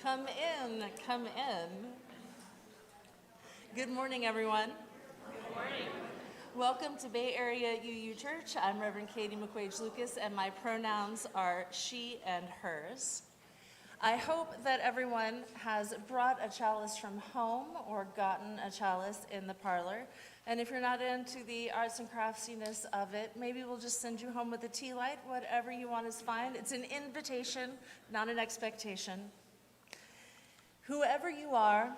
Come in, come in. Good morning, everyone. Good morning. Welcome to Bay Area UU Church. I'm Reverend Katie McQuage-Loukas, and my pronouns are she and hers. I hope that everyone has brought a chalice from home or gotten a chalice in the parlor. And if you're not into the arts and craftiness of it, maybe we'll just send you home with a tea light. Whatever you want is fine. It's an invitation, not an expectation. Whoever you are,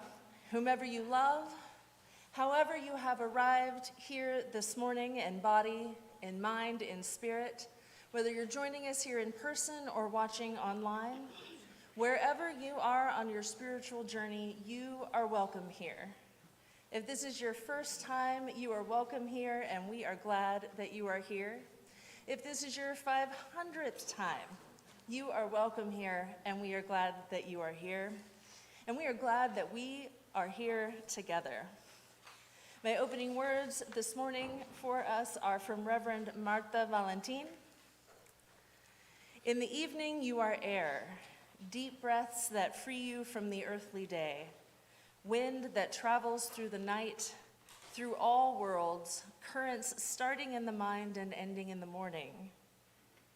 whomever you love, however you have arrived here this morning in body, in mind, in spirit, whether you're joining us here in person or watching online, wherever you are on your spiritual journey, you are welcome here. If this is your first time, you are welcome here, and we are glad that you are here. If this is your 500th time, you are welcome here, and we are glad that you are here. And we are glad that we are here together. My opening words this morning for us are from Reverend Marta Valentin. In the evening, you are air, deep breaths that free you from the earthly day, wind that travels through the night, through all worlds, currents starting in the mind and ending in the morning,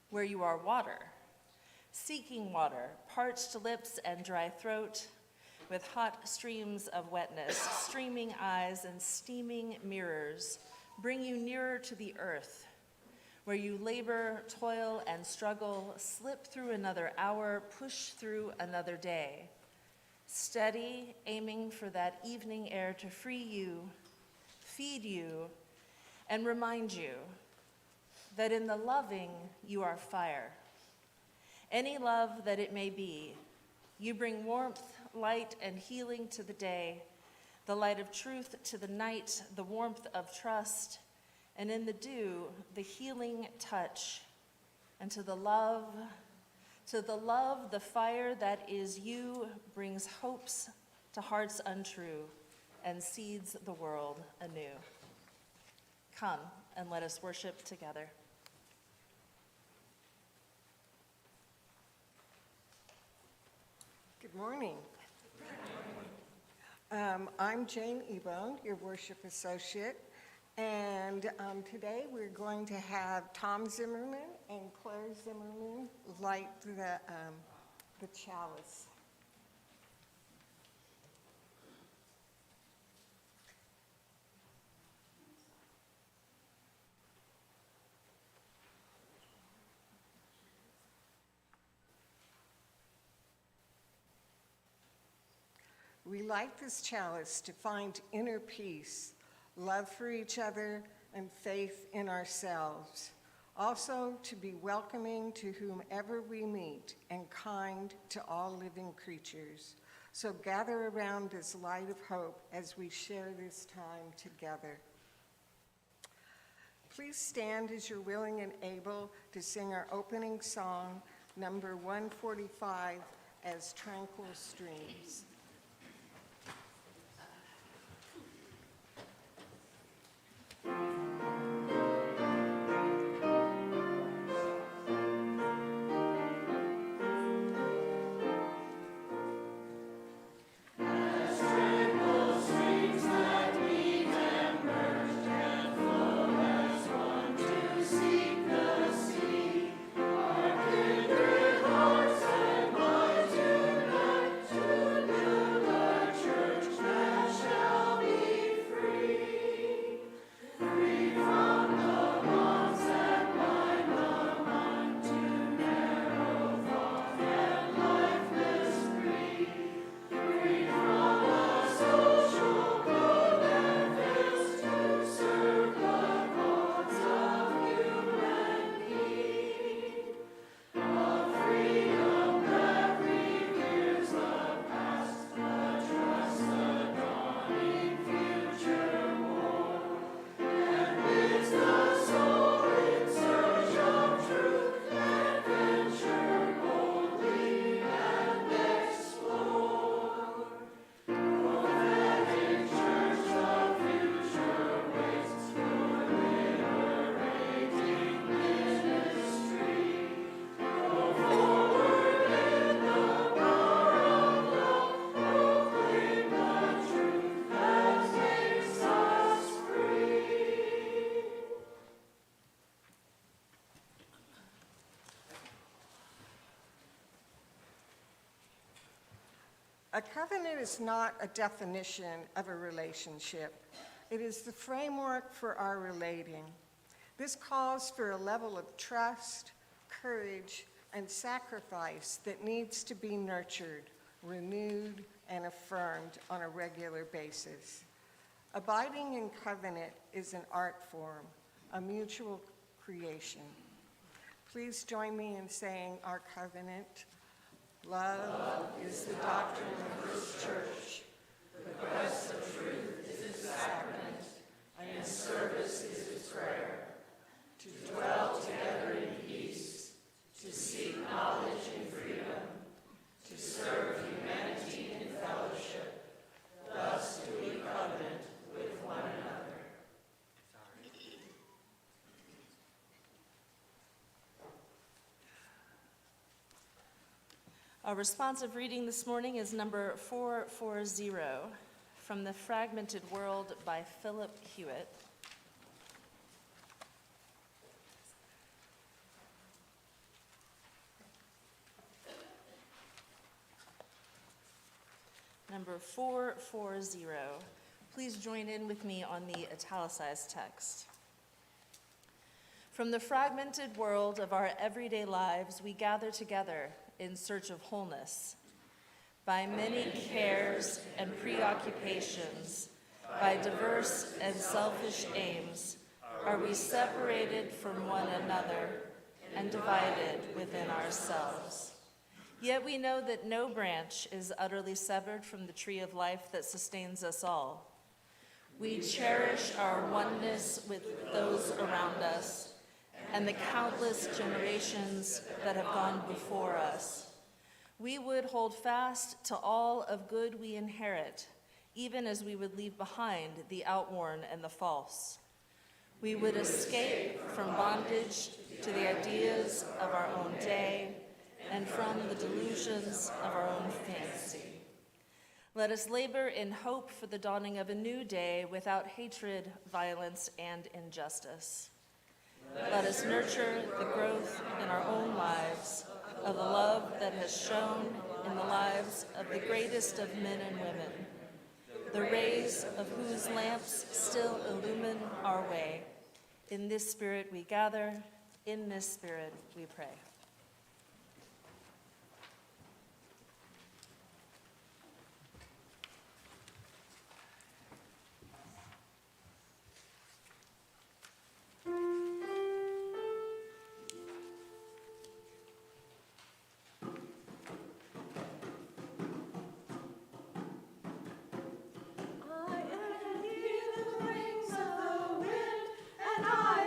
where you are water, seeking water, parched lips and dry throat, with hot streams of wetness, streaming eyes and steaming mirrors, bring you nearer to the earth, where you labor, toil, and struggle, slip through another hour, push through another day, steady, aiming for that evening air to free you, feed you, and remind you that in the loving you are fire. Any love that it may be, you bring warmth, light, and healing to the day, the light of truth to the night, the warmth of trust, and in the dew, the healing touch, and to the love, the fire that is you brings hopes to hearts untrue and seeds the world anew. Come and let us worship together. Good morning. I'm Jane Ebone, your worship associate, and today we're going to have Tom Zimmerman and Claire Zimmerman light the chalice. We light this chalice to find inner peace, love for each other, and faith in ourselves. Also, to be welcoming to whomever we meet and kind to all living creatures. So gather around this light of hope as we share this time together. Please stand as you're willing and able to sing our opening song, number 145, As Tranquil Streams. Hearts and minds unite to live. A covenant is not a definition of a relationship. It is the framework for our relating. This calls for a level of trust, courage, and sacrifice that needs to be nurtured, renewed, and affirmed on a regular basis. Abiding in covenant is an art form, a mutual creation. Please join me in saying our covenant. Love is the doctrine of this church. The quest of truth is its sacrament, and service is its prayer. To dwell together in peace, to seek knowledge in freedom, to serve humanity in fellowship. Thus do we covenant with one another. Our responsive reading this morning is number 440 from The Fragmented World by Philip Hewitt. Number 440. Please join in with me on the italicized text. From the fragmented world of our everyday lives, we gather together in search of wholeness. By many cares and preoccupations, by diverse and selfish aims, are we separated from one another and divided within ourselves. Yet we know that no branch is utterly severed from the tree of life that sustains us all. We cherish our oneness with those around us and the countless generations that have gone before us. We would hold fast to all of good we inherit, even as we would leave behind the outworn and the false. We would escape from bondage to the ideas of our own day and from the delusions of our own fancy. Let us labor in hope for the dawning of a new day without hatred, violence, and injustice. Let us nurture the growth in our own lives of the love that has shone in the lives of the greatest of men and women, the rays of whose lamps still illumine our way. In this spirit we gather, in this spirit we pray. I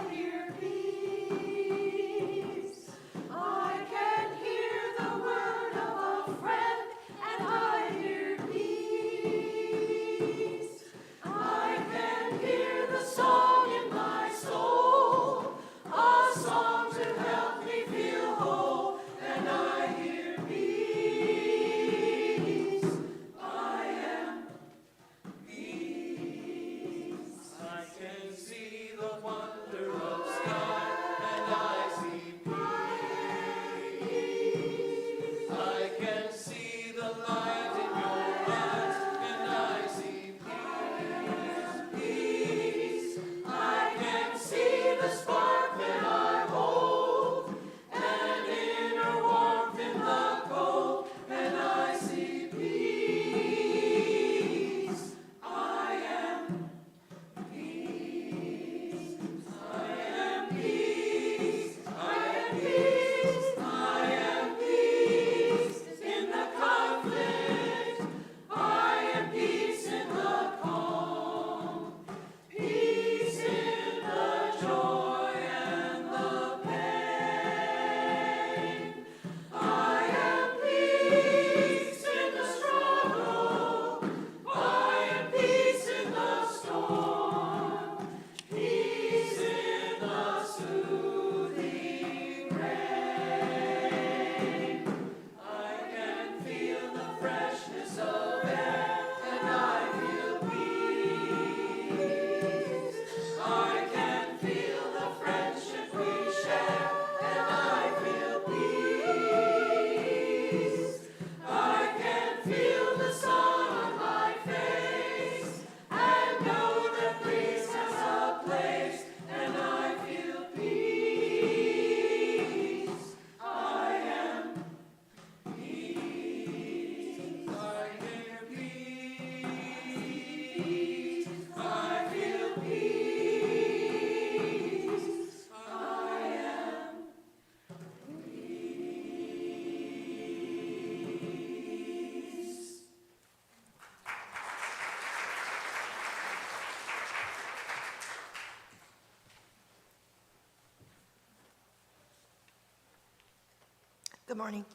Good morning.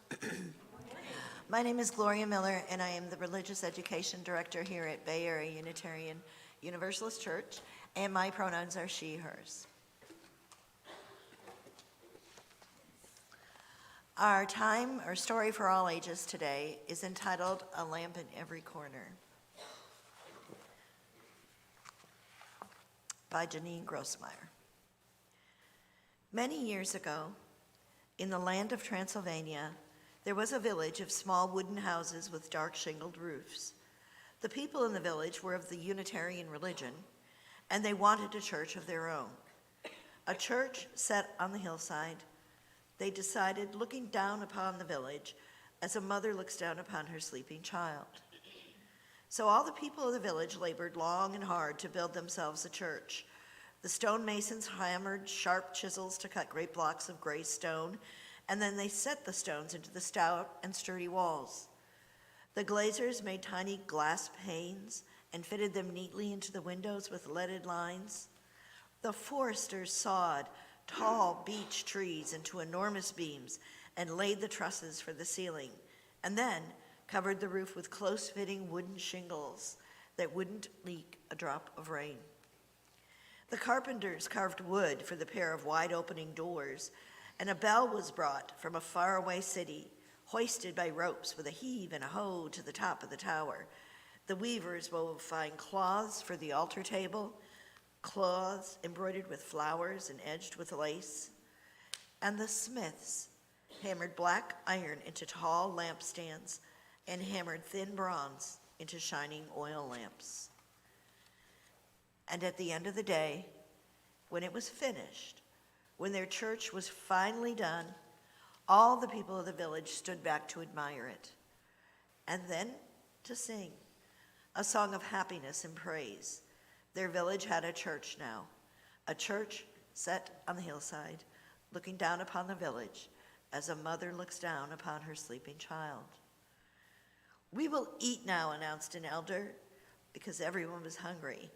My name is Gloria Miller, and I am the Religious Education Director here at Bay Area Unitarian Universalist Church, and my pronouns are she, hers. Our time, or story for all ages today, is entitled A Lamp in Every Corner by Janine Grossmeyer. Many years ago, in the land of Transylvania, there was a village of small wooden houses with dark shingled roofs. The people in the village were of the Unitarian religion, and they wanted a church of their own. A church set on the hillside, they decided, looking down upon the village as a mother looks down upon her sleeping child. So all the people of the village labored long and hard to build themselves a church. The stonemasons hammered sharp chisels to cut great blocks of gray stone, and then they set the stones into the stout and sturdy walls. The glaziers made tiny glass panes and fitted them neatly into the windows with leaded lines. The foresters sawed tall beech trees into enormous beams and laid the trusses for the ceiling, and then covered the roof with close-fitting wooden shingles that wouldn't leak a drop of rain. The carpenters carved wood for the pair of wide-opening doors, and a bell was brought from a faraway city, hoisted by ropes with a heave and a hoe to the top of the tower. The weavers wove fine cloths for the altar table, cloths embroidered with flowers and edged with lace. And the smiths hammered black iron into tall lampstands and hammered thin bronze into shining oil lamps. And at the end of the day, when it was finished, when their church was finally done, all the people of the village stood back to admire it, and then to sing a song of happiness and praise. Their village had a church now, a church set on the hillside, looking down upon the village as a mother looks down upon her sleeping child. "We will eat now," announced an elder, because everyone was hungry.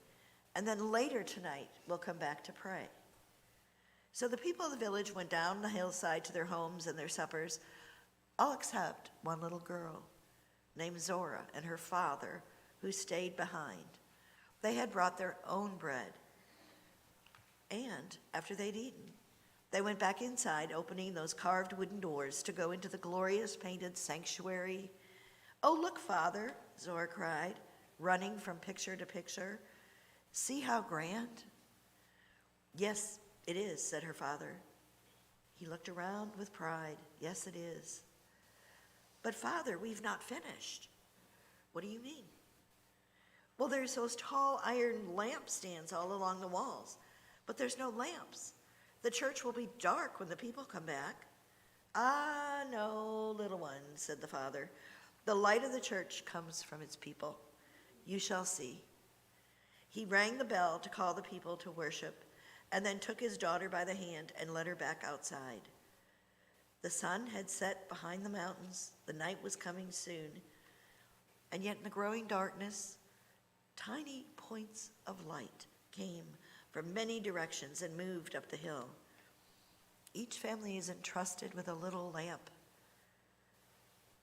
"And then later tonight, we'll come back to pray." So the people of the village went down the hillside to their homes and their suppers, all except one little girl named Zora and her father, who stayed behind. They had brought their own bread. And after they'd eaten, they went back inside, opening those carved wooden doors to go into the glorious painted sanctuary. "Oh, look, Father," Zora cried, running from picture to picture. "See how grand?" "Yes, it is," said her father. He looked around with pride. "Yes, it is." "But Father, we've not finished." "What do you mean?" "Well, there's those tall iron lampstands all along the walls, but there's no lamps. The church will be dark when the people come back." "Ah, no, little one," said the father. "The light of the church comes from its people. You shall see." He rang the bell to call the people to worship, and then took his daughter by the hand and led her back outside. The sun had set behind the mountains. The night was coming soon. And yet in the growing darkness, tiny points of light came from many directions and moved up the hill. Each family is entrusted with a little lamp.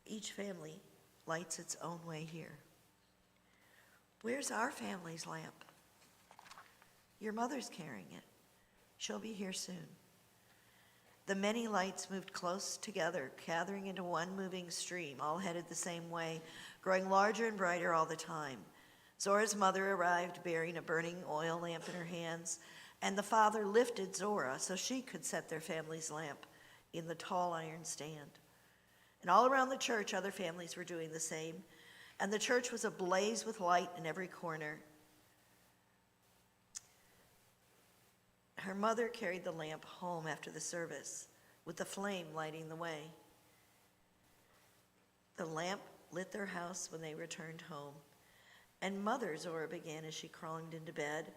Each family lights its own way here. Where's our family's lamp? Your mother's carrying it. She'll be here soon. The many lights moved close together, gathering into one moving stream, all headed the same way, growing larger and brighter all the time. Zora's mother arrived bearing a burning oil lamp in her hands, and the father lifted Zora so she could set their family's lamp in the tall iron stand. And all around the church, other families were doing the same, and the church was ablaze with light in every corner. Her mother carried the lamp home after the service, with the flame lighting the way. The lamp lit their house when they returned home. And Mother, Zora began as she crawled into bed.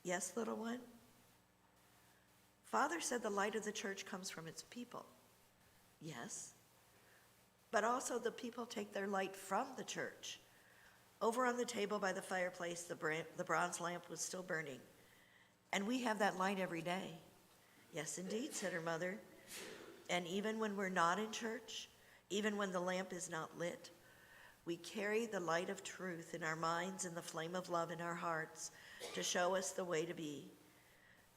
"Yes, little one?" "Father said the light of the church comes from its people." "Yes, but also the people take their light from the church." Over on the table by the fireplace, the bronze lamp was still burning. "And we have that light every day." "Yes, indeed," said her mother. And even when we're not in church, even when the lamp is not lit, we carry the light of truth in our minds and the flame of love in our hearts to show us the way to be.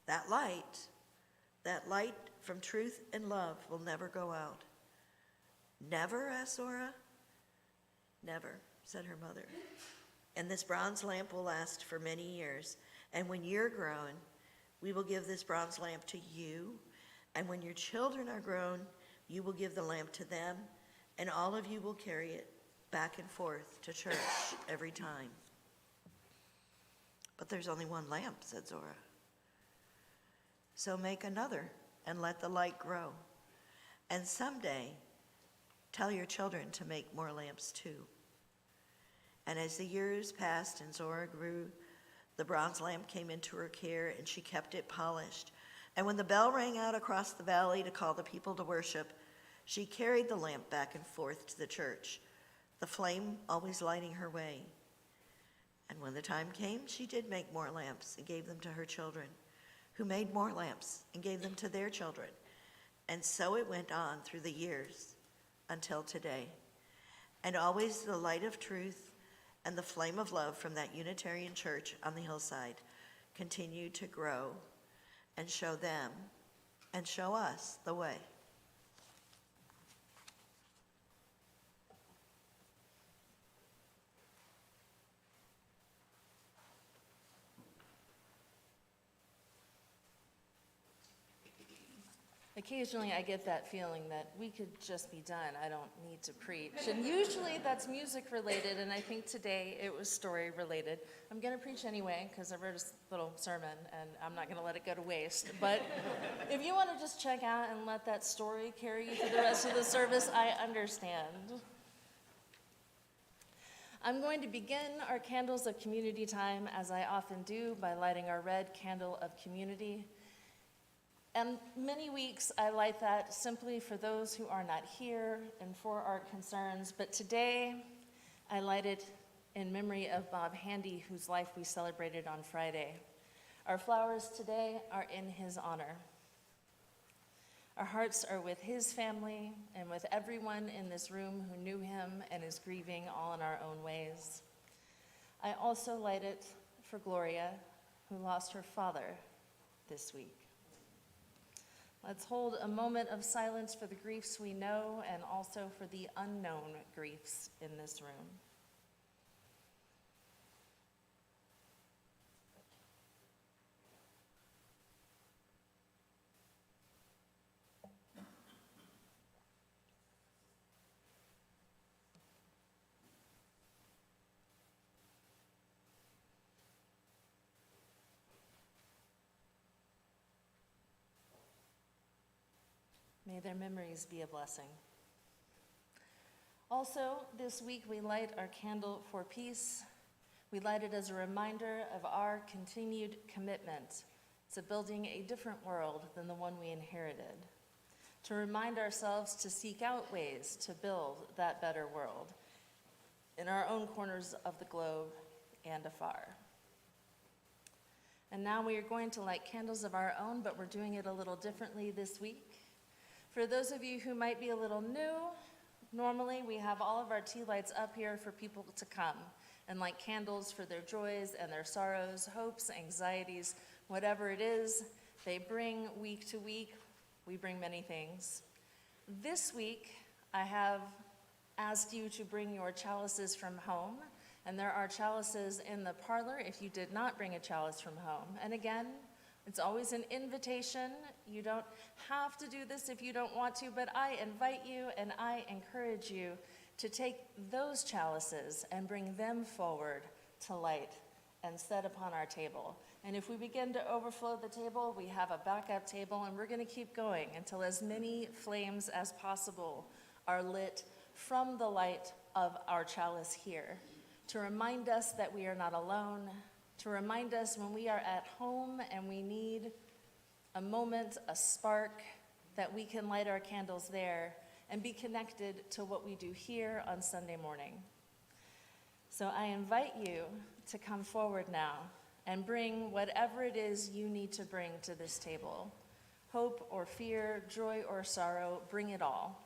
That light from truth and love will never go out. Never, asked Zora. Never, said her mother. And this bronze lamp will last for many years. And when you're grown, we will give this bronze lamp to you. And when your children are grown, you will give the lamp to them. And all of you will carry it back and forth to church every time. But there's only one lamp, said Zora. So make another and let the light grow. And someday, tell your children to make more lamps too. And as the years passed and Zora grew, the bronze lamp came into her care and she kept it polished. And when the bell rang out across the valley to call the people to worship, she carried the lamp back and forth to the church, the flame always lighting her way. And when the time came, she did make more lamps and gave them to her children, who made more lamps and gave them to their children. And so it went on through the years until today. And always the light of truth and the flame of love from that Unitarian church on the hillside continued to grow and show them and show us the way. Occasionally I get that feeling that we could just be done. I don't need to preach. And usually that's music related, and I think today it was story related. I'm going to preach anyway because I wrote a little sermon and I'm not going to let it go to waste. But if you want to just check out and let that story carry you through the rest of the service, I understand. I'm going to begin our candles of community time, as I often do, by lighting our red candle of community. And many weeks I light that simply for those who are not here and for our concerns, but today I light it in memory of Bob Handy, whose life we celebrated on Friday. Our flowers today are in his honor. Our hearts are with his family and with everyone in this room who knew him and is grieving all in our own ways. I also light it for Gloria, who lost her father this week. Let's hold a moment of silence for the griefs we know and also for the unknown griefs in this room. May their memories be a blessing. Also, this week we light our candle for peace. We light it as a reminder of our continued commitment to building a different world than the one we inherited, to remind ourselves to seek out ways to build that better world in our own corners of the globe and afar. And now we are going to light candles of our own, but we're doing it a little differently this week. For those of you who might be a little new, normally we have all of our tea lights up here for people to come and light candles for their joys and their sorrows, hopes, anxieties, whatever it is they bring week to week. We bring many things. This week, I have asked you to bring your chalices from home, and there are chalices in the parlor if you did not bring a chalice from home. And again, it's always an invitation. You don't have to do this if you don't want to, but I invite you and I encourage you to take those chalices and bring them forward to light and set upon our table. And if we begin to overflow the table, we have a backup table, and we're going to keep going until as many flames as possible are lit from the light of our chalice here, to remind us that we are not alone, to remind us when we are at home and we need a moment, a spark, that we can light our candles there and be connected to what we do here on Sunday morning. So I invite you to come forward now and bring whatever it is you need to bring to this table. hope or fear, joy or sorrow, bring it all.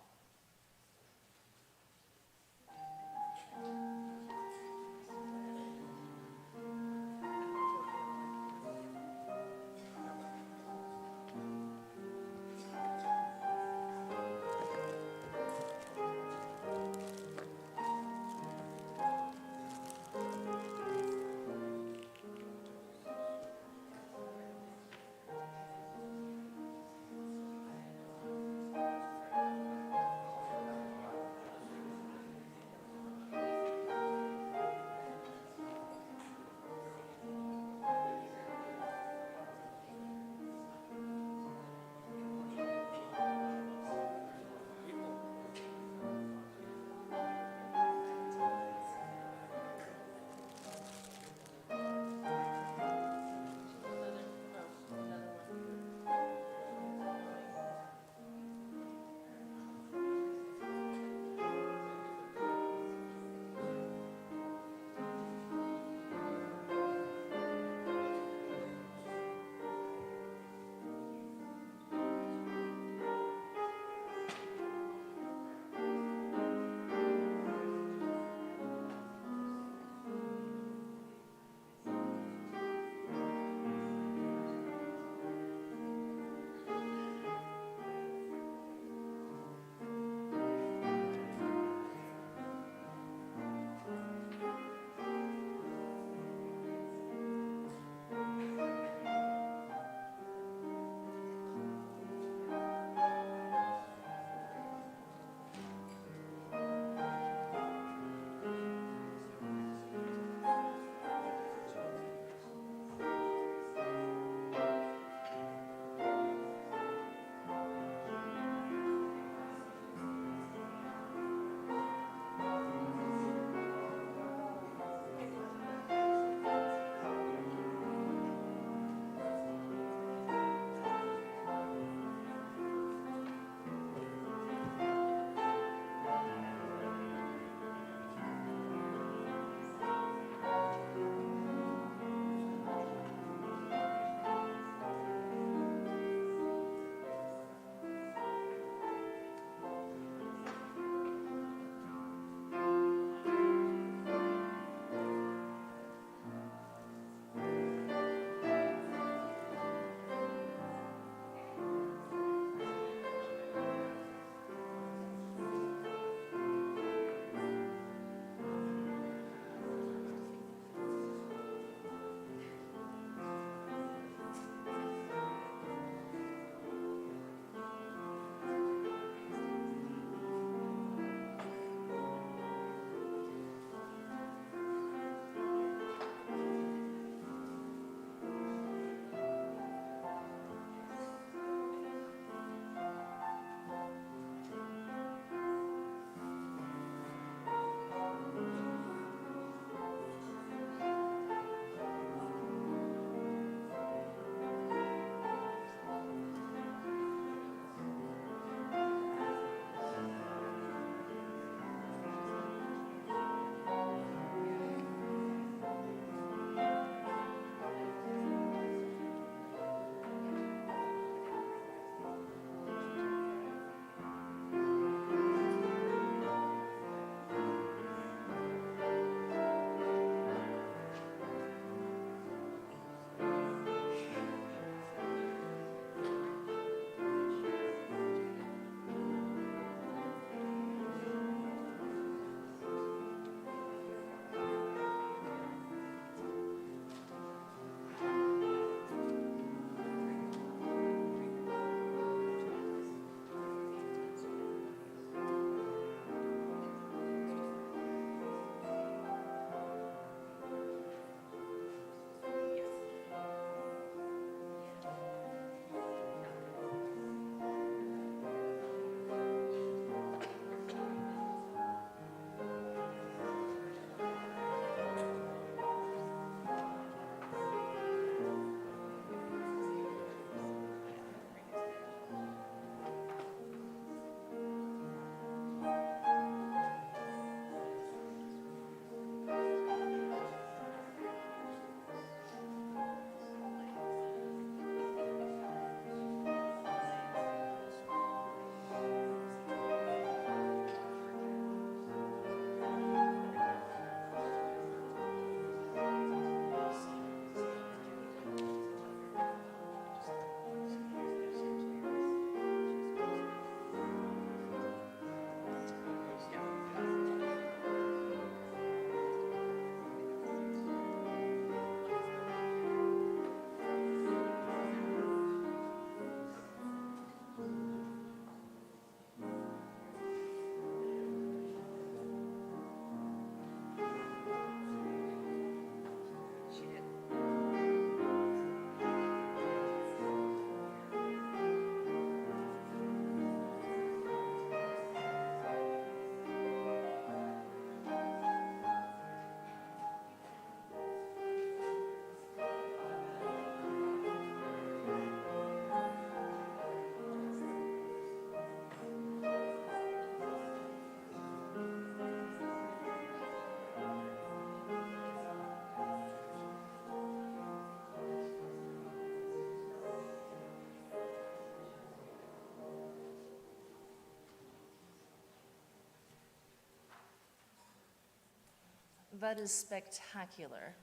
that is spectacular.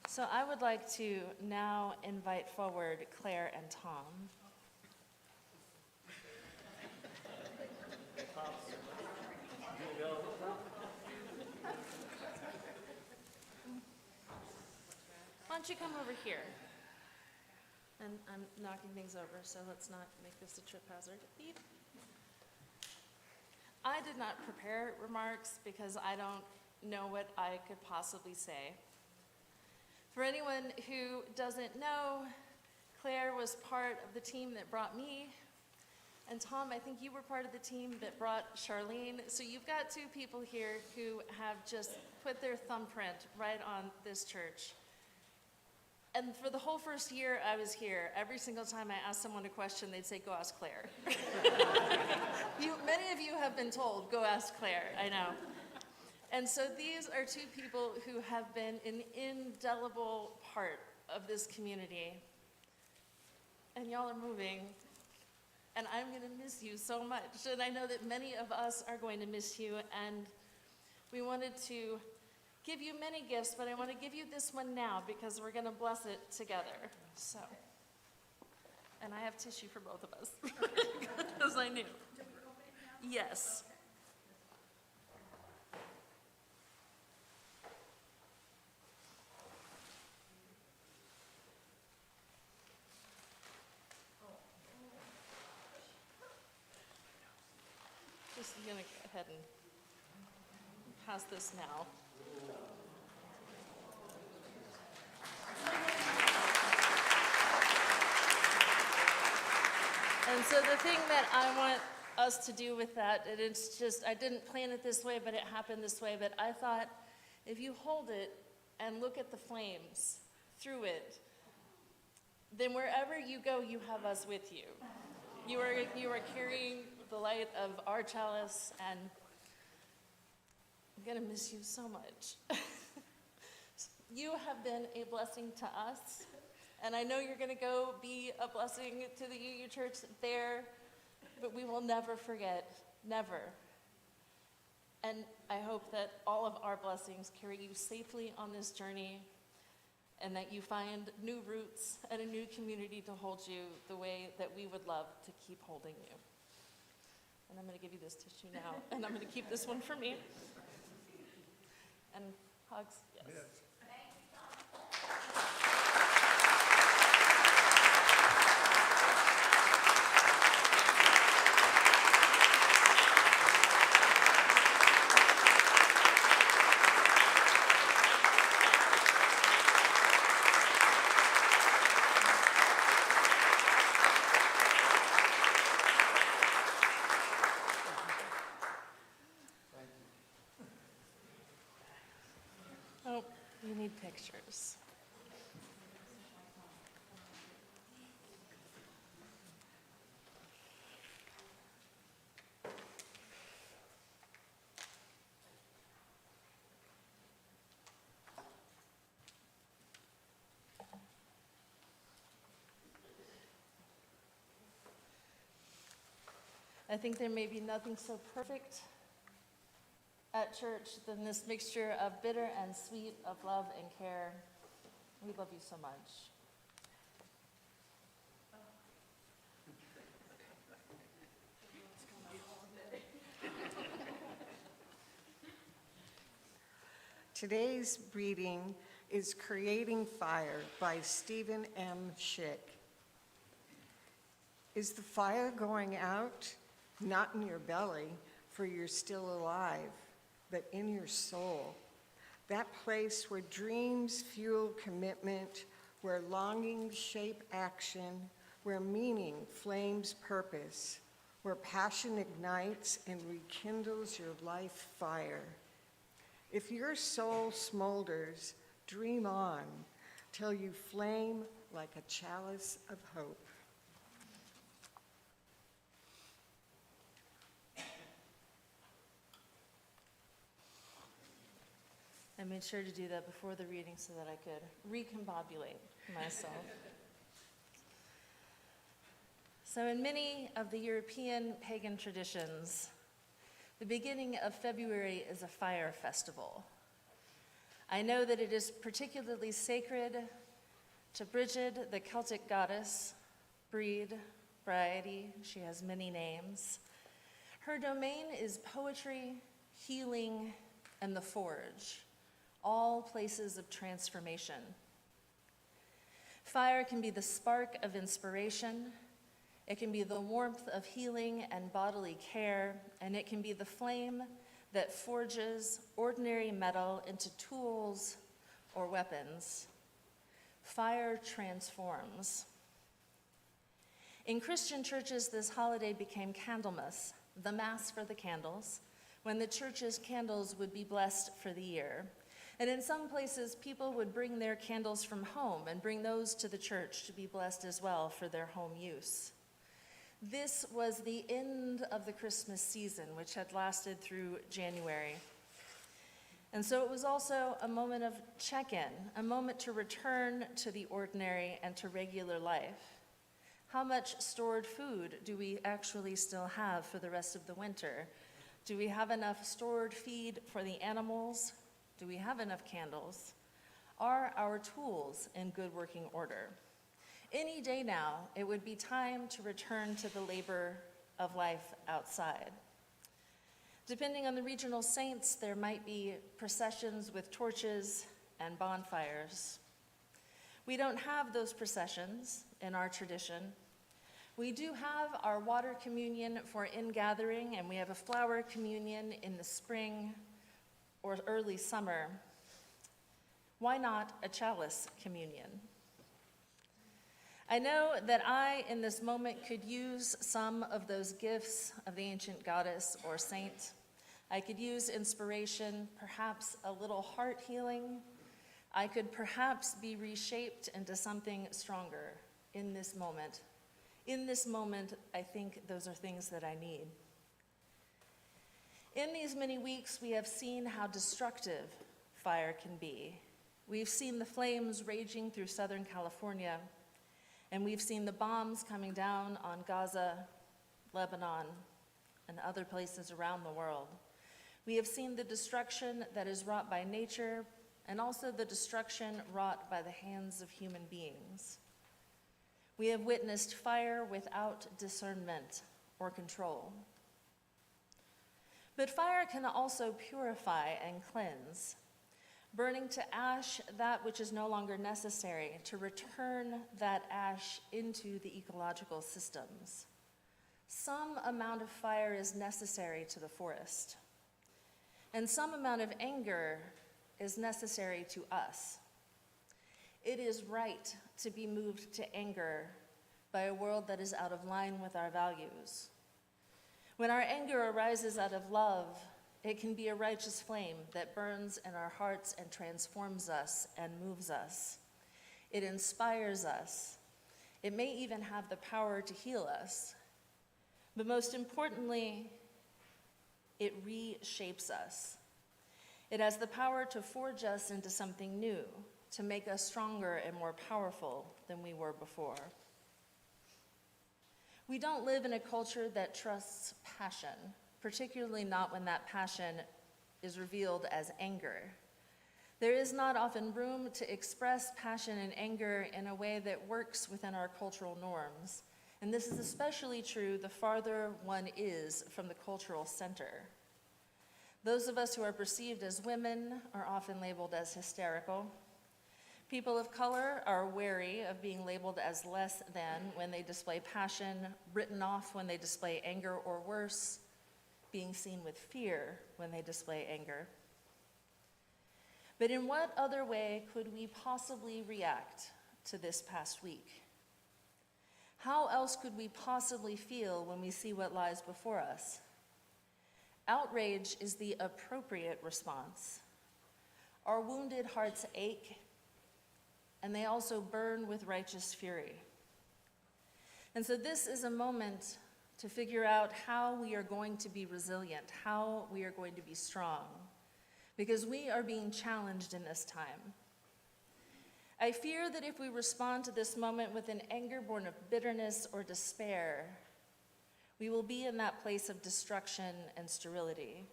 So I would like to now invite forward Claire and Tom. Why don't you come over here? And I'm knocking things over, so let's not make this a trip hazard. Beep. I did not prepare remarks because I don't know what I could possibly say. For anyone who doesn't know, Claire was part of the team that brought me, and Tom, I think you were part of the team that brought Charlene. So you've got two people here who have just put their thumbprint right on this church. And for the whole first year I was here, every single time I asked someone a question, they'd say, go ask Claire. Many of you have been told, go ask Claire, I know. And so these are two people who have been an indelible part of this community. And y'all are moving, and I'm gonna miss you so much. And I know that many of us are going to miss you, and we wanted to give you many gifts, but I want to give you this one now because we're going to bless it together. So, and I have tissue for both of us, because I knew. Yes. Just going to go ahead and pass this now. And so the thing that I want us to do with that, and it's just, I didn't plan it this way, but it happened this way, but I thought if you hold it and look at the flames through it, then wherever you go, you have us with you. You are carrying the light of our chalice, and I'm gonna miss you so much. You have been a blessing to us, and I know you're gonna go be a blessing to the UU Church there, but we will never forget, never. And I hope that all of our blessings carry you safely on this journey, and that you find new roots and a new community to hold you the way that we would love to keep holding you. And I'm gonna give you this tissue now, and I'm gonna keep this one for me. And hugs, yes. Oh, you need pictures. I think there may be nothing so perfect at church than this mixture of bitter and sweet, of love and care. We love you so much. Today's reading is Creating Fire by Stephen M. Schick. Is the fire going out? Not in your belly, for you're still alive, but in your soul. That place where dreams fuel commitment, where longings shape action, where meaning flames purpose, where passion ignites and rekindles your life fire. If your soul smolders, dream on till you flame like a chalice of hope. I made sure to do that before the reading so that I could recombobulate myself. So in many of the European pagan traditions, The beginning of February is a fire festival. I know that it is particularly sacred to Brigid, the Celtic goddess, breed, variety, she has many names. Her domain is poetry, healing, and the forge, all places of transformation. Fire can be the spark of inspiration, it can be the warmth of healing and bodily care, and it can be the flame that forges ordinary metal into tools or weapons. Fire transforms. In Christian churches, this holiday became Candlemas, the Mass for the candles, when the church's candles would be blessed for the year. And in some places, people would bring their candles from home and bring those to the church to be blessed as well for their home use. This was the end of the Christmas season, which had lasted through January. And so it was also a moment of check-in, a moment to return to the ordinary and to regular life. How much stored food do we actually still have for the rest of the winter? Do we have enough stored feed for the animals? Do we have enough candles? Are our tools in good working order? Any day now, it would be time to return to the labor of life outside. Depending on the regional saints, there might be processions with torches and bonfires. We don't have those processions in our tradition. We do have our water communion for ingathering, and we have a flower communion in the spring or early summer. Why not a chalice communion? I know that I, in this moment, could use some of those gifts of the ancient goddess or saint. I could use inspiration, perhaps a little heart healing. I could perhaps be reshaped into something stronger in this moment. In this moment, I think those are things that I need. In these many weeks, we have seen how destructive fire can be. We've seen the flames raging through Southern California, and we've seen the bombs coming down on Gaza, Lebanon, and other places around the world. We have seen the destruction that is wrought by nature, and also the destruction wrought by the hands of human beings. We have witnessed fire without discernment or control. But fire can also purify and cleanse, burning to ash that which is no longer necessary, to return that ash into the ecological systems. Some amount of fire is necessary to the forest, and some amount of anger is necessary to us. It is right to be moved to anger by a world that is out of line with our values. When our anger arises out of love, it can be a righteous flame that burns in our hearts and transforms us and moves us. It inspires us. It may even have the power to heal us. But most importantly, it reshapes us. It has the power to forge us into something new, to make us stronger and more powerful than we were before. We don't live in a culture that trusts passion, particularly not when that passion is revealed as anger. There is not often room to express passion and anger in a way that works within our cultural norms. And this is especially true the farther one is from the cultural center. Those of us who are perceived as women are often labeled as hysterical. People of color are wary of being labeled as less than when they display passion, written off when they display anger, or worse, being seen with fear when they display anger. But in what other way could we possibly react to this past week? How else could we possibly feel when we see what lies before us? Outrage is the appropriate response. Our wounded hearts ache, and they also burn with righteous fury. And so this is a moment to figure out how we are going to be resilient, how we are going to be strong, because we are being challenged in this time. I fear that if we respond to this moment with an anger born of bitterness or despair, we will be in that place of destruction and sterility.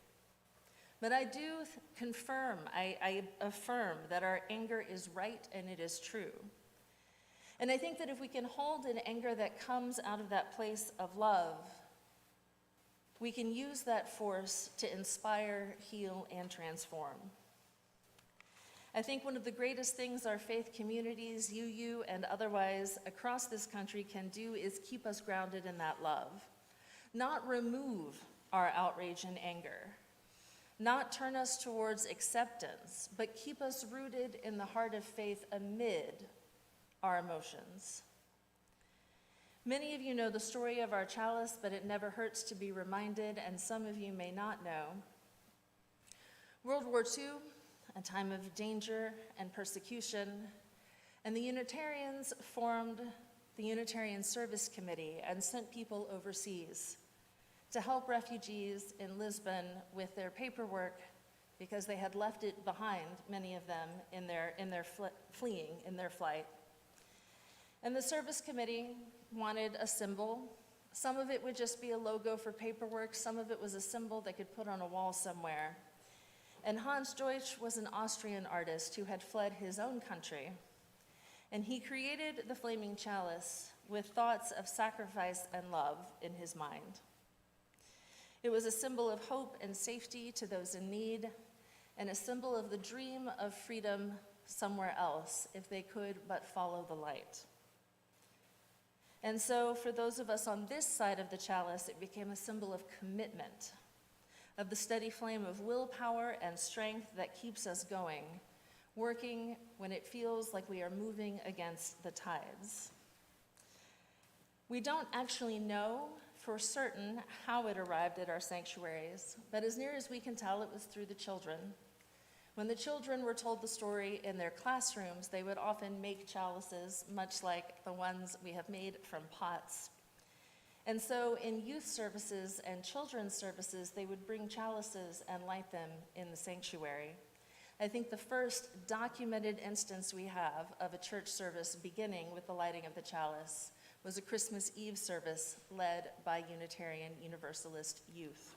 But I do confirm, I affirm that our anger is right and it is true. And I think that if we can hold an anger that comes out of that place of love, we can use that force to inspire, heal, and transform. I think one of the greatest things our faith communities, UU and otherwise across this country can do is keep us grounded in that love. Not remove our outrage and anger. Not turn us towards acceptance, but keep us rooted in the heart of faith amid our emotions. Many of you know the story of our chalice, but it never hurts to be reminded, and some of you may not know. World War II, a time of danger and persecution, and the Unitarians formed the Unitarian Service Committee and sent people overseas to help refugees in Lisbon with their paperwork because they had left it behind, many of them, in their fleeing, in their flight. And the service committee wanted a symbol. Some of it would just be a logo for paperwork. Some of it was a symbol they could put on a wall somewhere. And Hans Deutsch was an Austrian artist who had fled his own country. And he created the flaming chalice with thoughts of sacrifice and love in his mind. It was a symbol of hope and safety to those in need, and a symbol of the dream of freedom somewhere else if they could but follow the light. And so for those of us on this side of the chalice, it became a symbol of commitment, of the steady flame of willpower and strength that keeps us going, working when it feels like we are moving against the tides. We don't actually know for certain how it arrived at our sanctuaries, but as near as we can tell, it was through the children. When the children were told the story in their classrooms, they would often make chalices, much like the ones we have made from pots. And so in youth services and children's services, they would bring chalices and light them in the sanctuary. I think the first documented instance we have of a church service beginning with the lighting of the chalice was a Christmas Eve service led by Unitarian Universalist youth.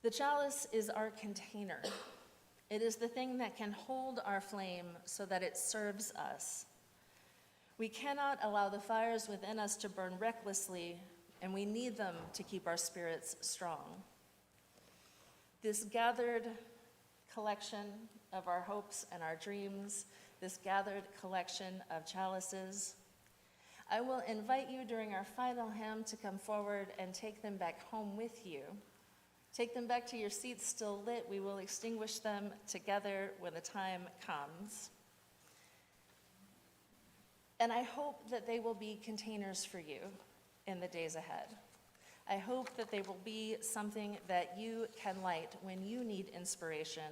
The chalice is our container. It is the thing that can hold our flame so that it serves us. We cannot allow the fires within us to burn recklessly, and we need them to keep our spirits strong. This gathered collection of our hopes and our dreams, this gathered collection of chalices, I will invite you during our final hymn to come forward and take them back home with you. Take them back to your seats still lit. We will extinguish them together when the time comes. And I hope that they will be containers for you in the days ahead. I hope that they will be something that you can light when you need inspiration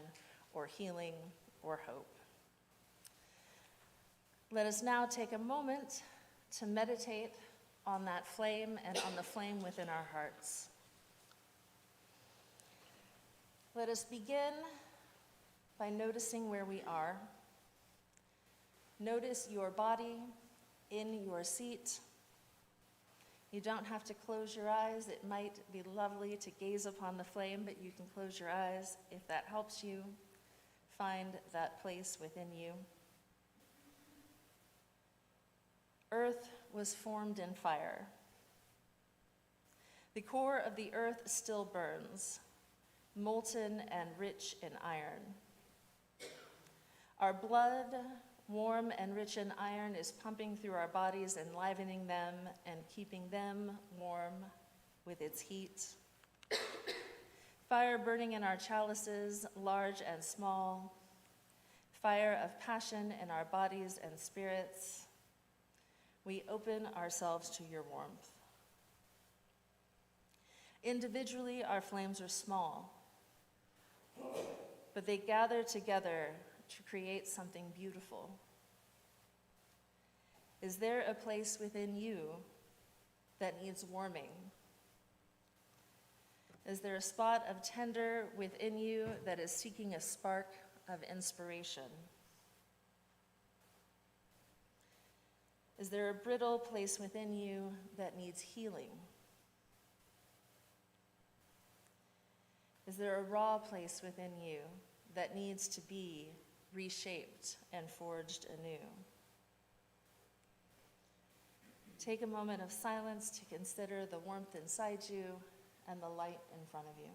or healing or hope. Let us now take a moment to meditate on that flame and on the flame within our hearts. Let us begin by noticing where we are. Notice your body in your seat. You don't have to close your eyes. It might be lovely to gaze upon the flame, but you can close your eyes if that helps you find that place within you. Earth was formed in fire. The core of the earth still burns, molten and rich in iron. Our blood, warm and rich in iron, is pumping through our bodies, enlivening them and keeping them warm with its heat. Fire burning in our chalices, large and small. Fire of passion in our bodies and spirits. We open ourselves to your warmth. Individually, our flames are small, but they gather together to create something beautiful. Is there a place within you that needs warming? Is there a spot of tender within you that is seeking a spark of inspiration? Is there a brittle place within you that needs healing? Is there a raw place within you that needs to be reshaped and forged anew? Take a moment of silence to consider the warmth inside you and the light in front of you.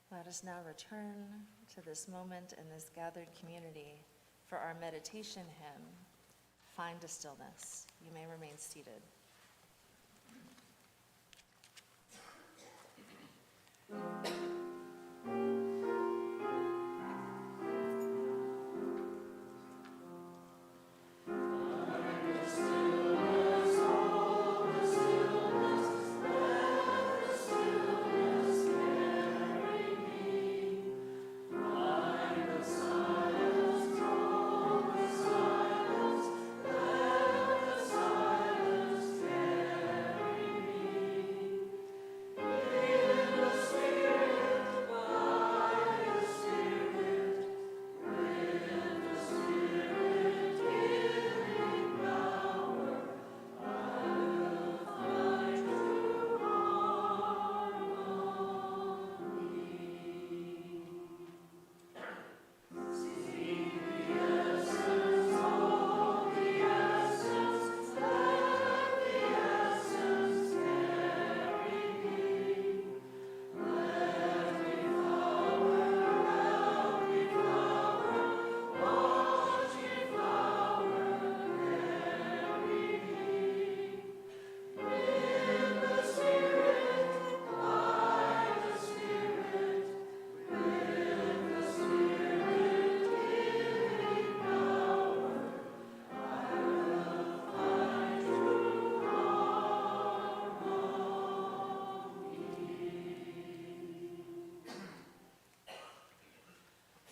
Let us now return to this moment in this gathered community for our meditation hymn, Find a Stillness. You may remain seated.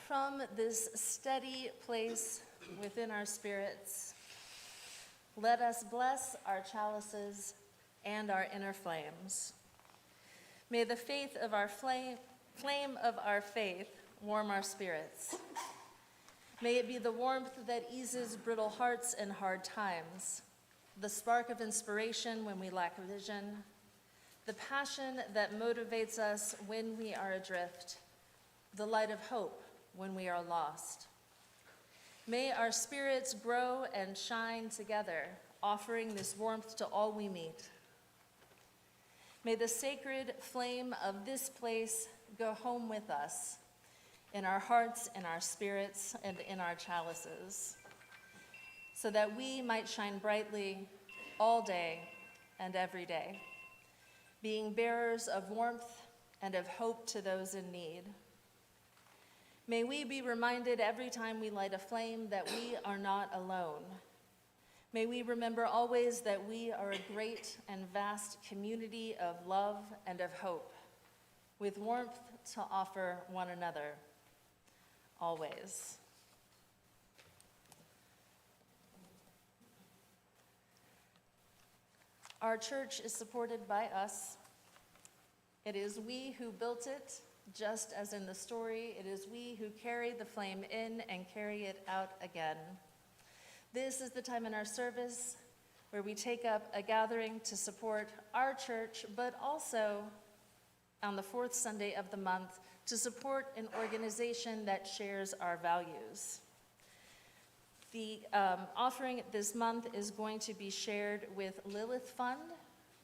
From this steady place within our spirits, let us bless our chalices and our inner flames. May the faith of our flame of our faith warm our spirits. May it be the warmth that eases brittle hearts in hard times, the spark of inspiration when we lack vision, the passion that motivates us when we are adrift, the light of hope when we are lost. May our spirits grow and shine together, offering this warmth to all we meet. May the sacred flame of this place go home with us, in our hearts, in our spirits, and in our chalices, so that we might shine brightly all day and every day, being bearers of warmth and of hope to those in need. May we be reminded every time we light a flame that we are not alone. May we remember always that we are a great and vast community of love and of hope, with warmth to offer one another, always. Our church is supported by us. It is we who built it. Just as in the story, it is we who carry the flame in and carry it out again. This is the time in our service where we take up a gathering to support our church, but also on the fourth Sunday of the month to support an organization that shares our values. The offering this month is going to be shared with Lilith Fund,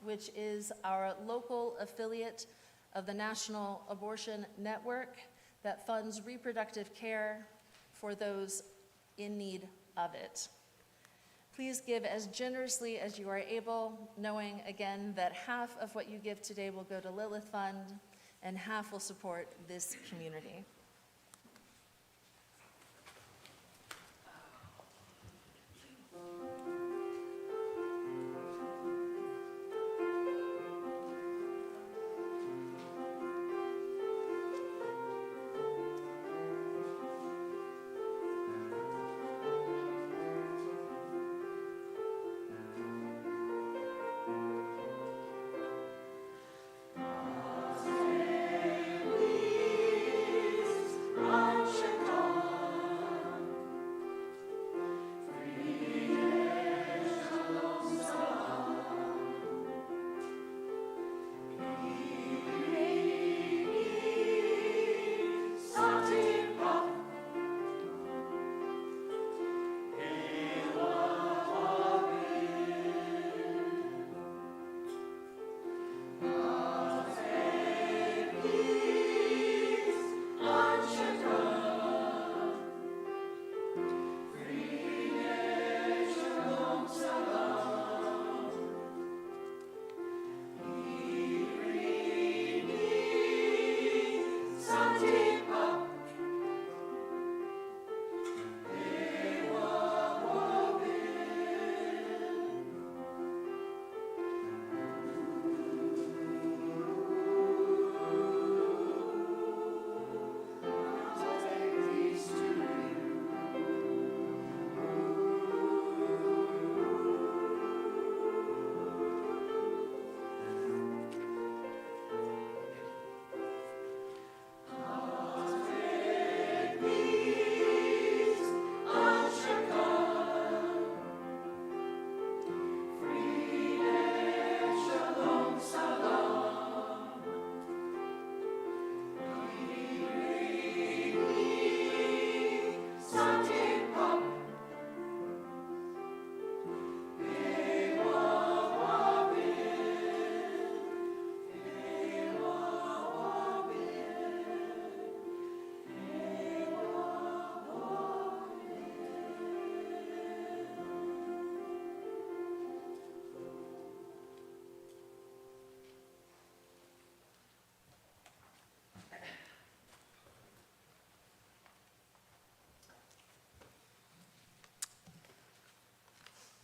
which is our local affiliate of the National Abortion Network that funds reproductive care for those in need of it. Please give as generously as you are able, knowing again that half of what you give today will go to Lilith Fund and half will support this community.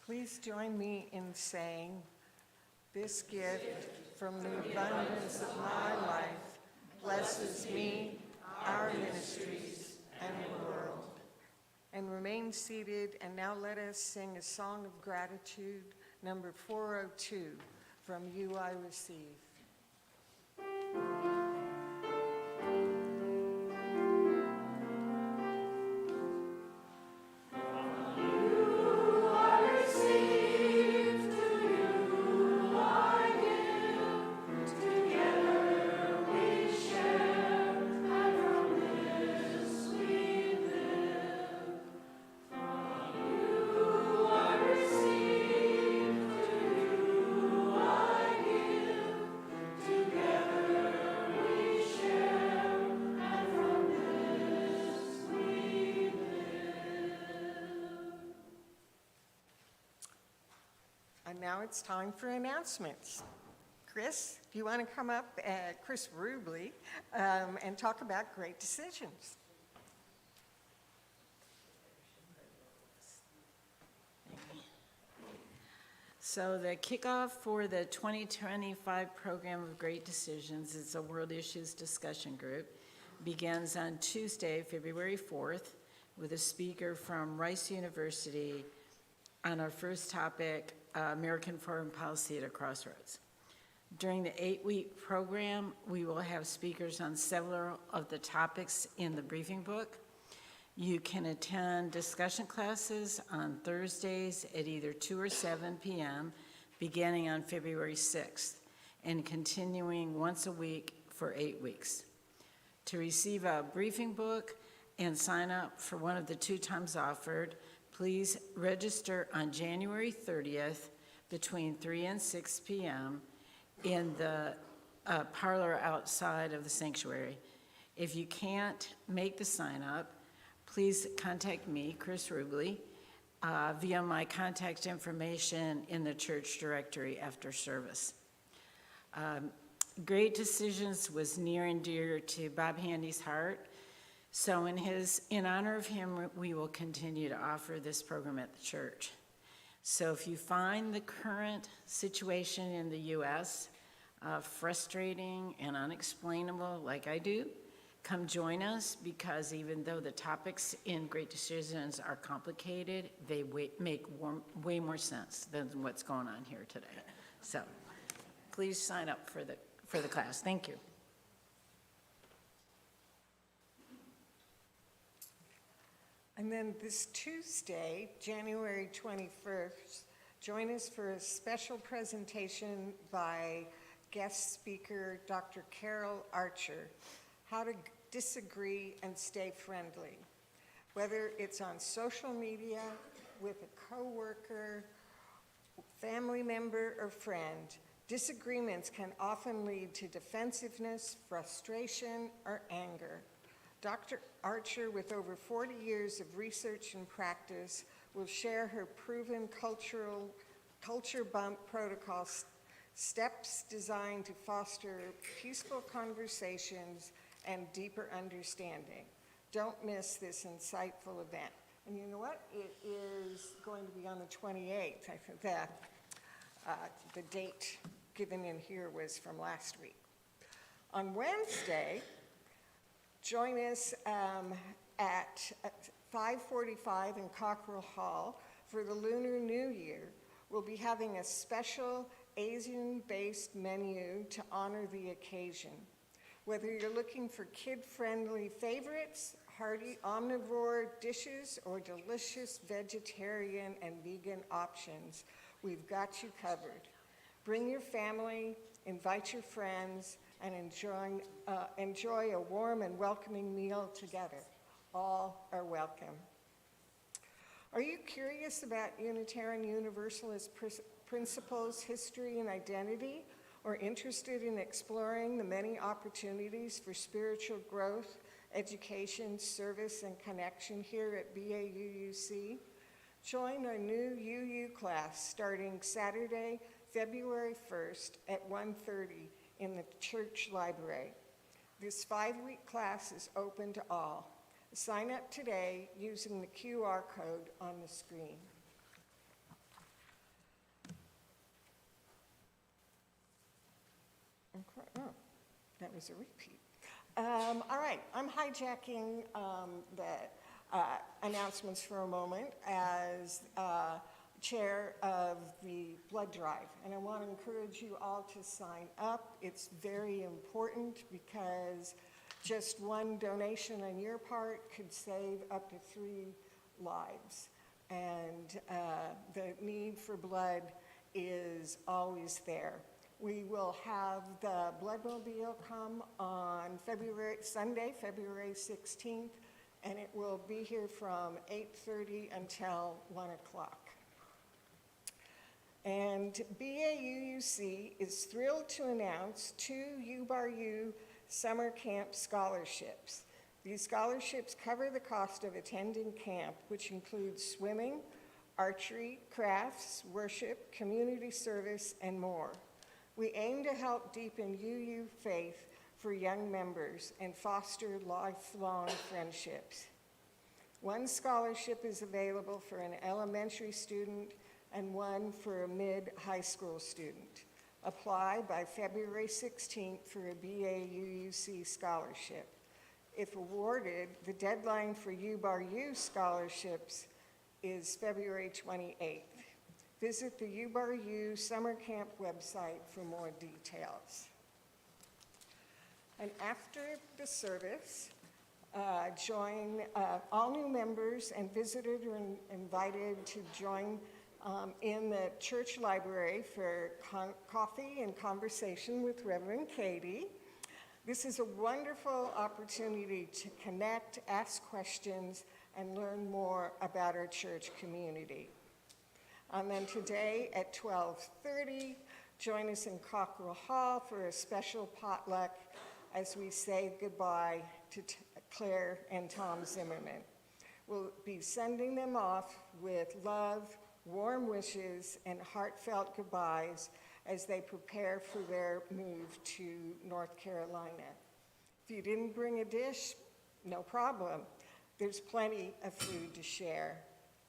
Please join me in saying, "This gift from the abundance of my life blesses me, our ministries, and the world." And remain seated, and now let us sing a song of gratitude, number 402, "From You I Receive." And now it's time for announcements. Chris, if you want to come up, Chris Rubley, and talk about great decisions. So the kickoff for the 2025 program of Great Decisions, it's a World Issues Discussion Group, begins on Tuesday, February 4th, with a speaker from Rice University on our first topic, American Foreign Policy at a Crossroads. During the 8-week program, we will have speakers on several of the topics in the briefing book, You can attend discussion classes on Thursdays at either 2 or 7 p.m., beginning on February 6th, and continuing once a week for 8 weeks. To receive a briefing book and sign up for one of the 2 times offered, please register on January 30th between 3 and 6 p.m. in the parlor outside of the sanctuary. If you can't make the sign up, please contact me, Chris Rubley, via my contact information in the church directory after service. Great Decisions was near and dear to Bob Handy's heart, so in honor of him, we will continue to offer this program at the church. So if you find the current situation in the U.S. Frustrating and unexplainable like I do, come join us, because even though the topics in Great Decisions are complicated, they make way more sense than what's going on here today. So please sign up for the class. Thank you. And then this Tuesday, January 21st, join us for a special presentation by guest speaker Dr. Carol Archer, How to Disagree and Stay Friendly. Whether it's on social media, with a coworker, family member, or friend, disagreements can often lead to defensiveness, frustration, or anger. Dr. Archer, with over 40 years of research and practice, will share her proven culture bump protocol steps designed to foster peaceful conversations and deeper understanding. Don't miss this insightful event. And you know what? It is going to be on the 28th. I think that the date given in here was from last week. On Wednesday, join us at 5:45 in Cockrell Hall for the Lunar New Year. We'll be having a special Asian-based menu to honor the occasion. Whether you're looking for kid-friendly favorites, hearty omnivore dishes, or delicious vegetarian and vegan options, we've got you covered. Bring your family, invite your friends, and enjoy a warm and welcoming meal together. All are welcome. Are you curious about Unitarian Universalist principles, history, and identity, or interested in exploring the many opportunities for spiritual growth, education, service, and connection here at BAUUC? Join our new UU class starting Saturday, February 1st at 1:30 in the church library. This 5-week class is open to all. Sign up today using the QR code on the screen. Oh, that was a repeat. All right, I'm hijacking the announcements for a moment as chair of the blood drive, and I want to encourage you all to sign up. It's very important because just one donation on your part could save up to 3 lives, and the need for blood is always there. We will have the Bloodmobile come on Sunday, February 16th, and it will be here from 8:30 until 1 o'clock. And BAUUC is thrilled to announce 2 U summer camp scholarships. These scholarships cover the cost of attending camp, which includes swimming, archery, crafts, worship, community service, and more. We aim to help deepen UU faith for young members and foster lifelong friendships. One scholarship is available for an elementary student and one for a mid-high school student. Apply by February 16th for a BAUUC scholarship. If awarded, the deadline for U scholarships is February 28th. Visit the U Summer Camp website for more details. And after the service, All new members and visitors are invited to join in the church library for coffee and conversation with Reverend Katie. This is a wonderful opportunity to connect, ask questions, and learn more about our church community. And then today at 12:30, join us in Cockrell Hall for a special potluck as we say goodbye to Claire and Tom Zimmerman. We'll be sending them off with love, warm wishes, and heartfelt goodbyes as they prepare for their move to North Carolina. If you didn't bring a dish, no problem. There's plenty of food to share.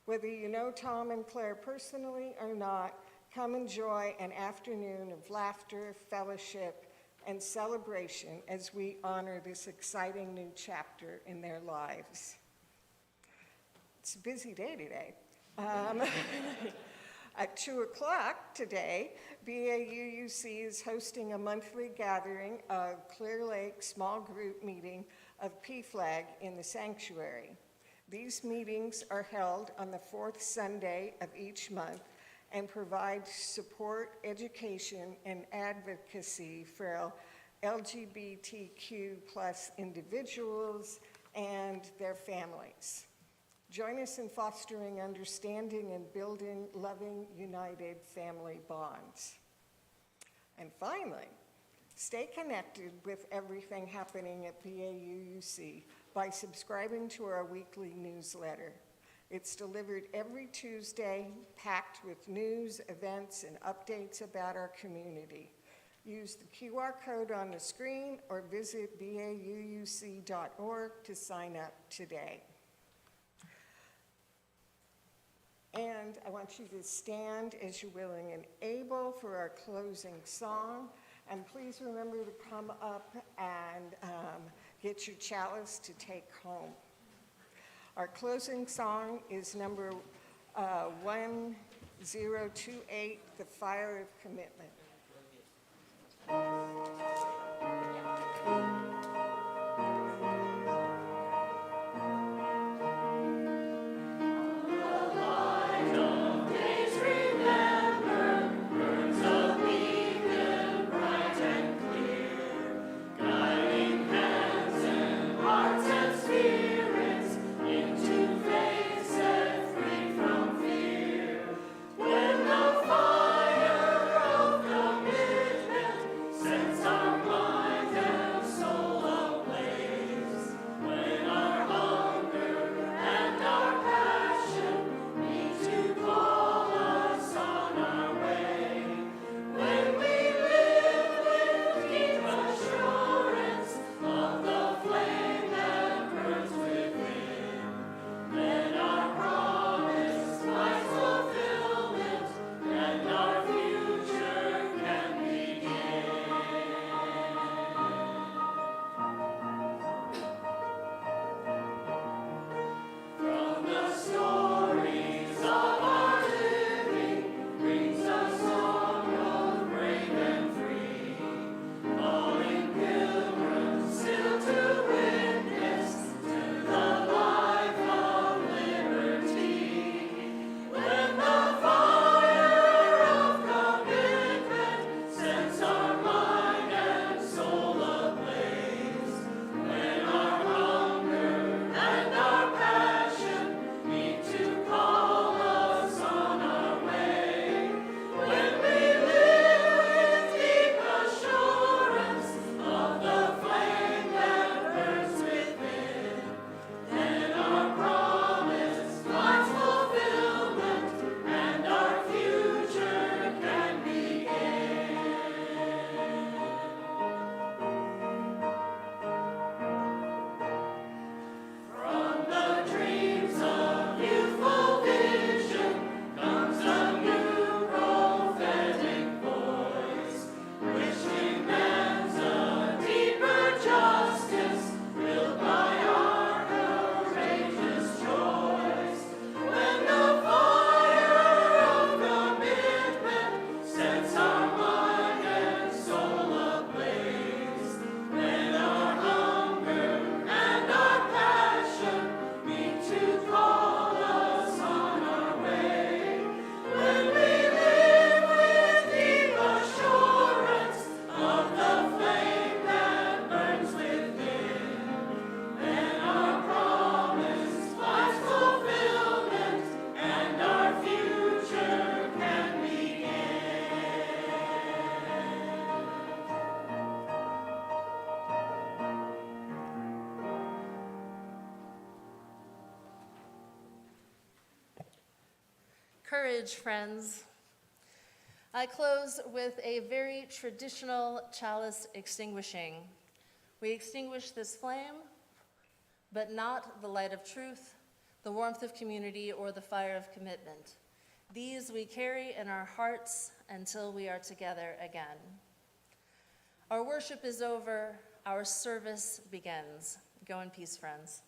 Whether you know Tom and Claire personally or not, come enjoy an afternoon of laughter, fellowship, and celebration as we honor this exciting new chapter in their lives. It's a busy day today. At 2 o'clock today, BAUUC is hosting a monthly gathering of Clear Lake small group meeting of PFLAG in the sanctuary. These meetings are held on the fourth Sunday of each month and provide support, education, and advocacy for LGBTQ plus individuals and their families. Join us in fostering understanding and building loving, united family bonds. And finally, stay connected with everything happening at BAUUC by subscribing to our weekly newsletter. It's delivered every Tuesday, packed with news, events, and updates about our community. Use the QR code on the screen or visit BAUUC.org to sign up today. And I want you to stand as you're willing and able for our closing song. And please remember to come up and get your chalice to take home. Our closing song is number 1028, The Fire of Commitment. Since our Courage, friends. I close with a very traditional chalice extinguishing. We extinguish this flame, but not the light of truth, the warmth of community, or the fire of commitment. These we carry in our hearts until we are together again. Our worship is over, our service begins. Go in peace, friends.